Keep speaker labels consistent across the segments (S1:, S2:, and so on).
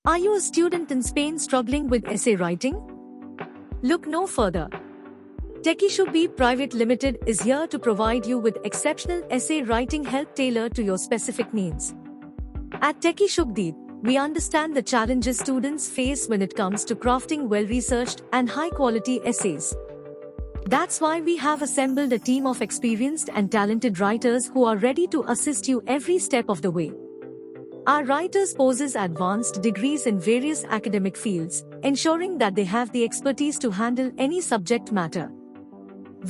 S1: Are you a student in Spain struggling with essay writing? Look no further. TechieShubhdeep Private Limited is here to provide you with exceptional essay writing help tailored to your specific needs. At TechieShubhdeep, we understand the challenges students face when it comes to crafting well-researched and high-quality essays. That's why we have assembled a team of experienced and talented writers who are ready to assist you every step of the way. Our writers possess advanced degrees in various academic fields, ensuring that they have the expertise to handle any subject matter.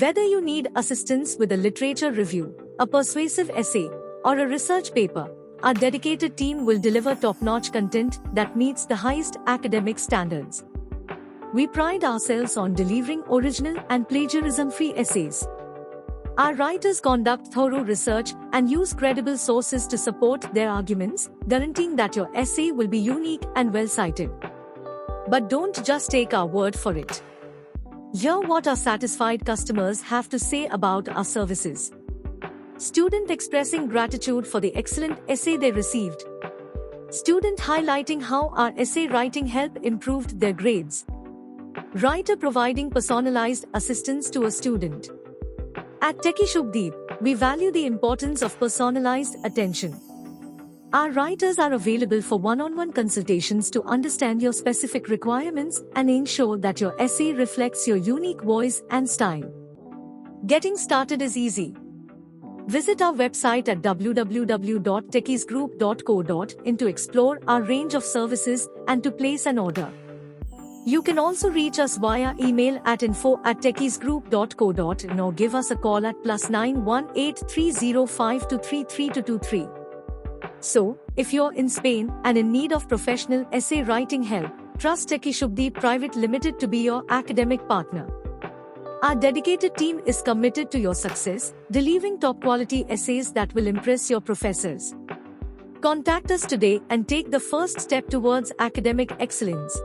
S1: Whether you need assistance with a literature review, a persuasive essay, or a research paper, our dedicated team will deliver top-notch content that meets the highest academic standards. We pride ourselves on delivering original and plagiarism-free essays. Our writers conduct thorough research and use credible sources to support their arguments, guaranteeing that your essay will be unique and well-cited. But don't just take our word for it. Hear what our satisfied customers have to say about our services. Student expressing gratitude for the excellent essay they received. Student highlighting how our essay writing help improved their grades. Writer providing personalized assistance to a student. At TechieShubhdeep, we value the importance of personalized attention. Our writers are available for one-on-one consultations to understand your specific requirements and ensure that your essay reflects your unique voice and style. Getting started is easy. Visit our website at www.techiesgroup.co.in to explore our range of services and to place an order. You can also reach us via email at info@techiesgroup.co.in or give us a call at +91 8305233223. So, if you're in Spain and in need of professional essay writing help, trust TechieShubhdeep Private Limited to be your academic partner. Our dedicated team is committed to your success, delivering top-quality essays that will impress your professors. Contact us today and take the first step towards academic excellence.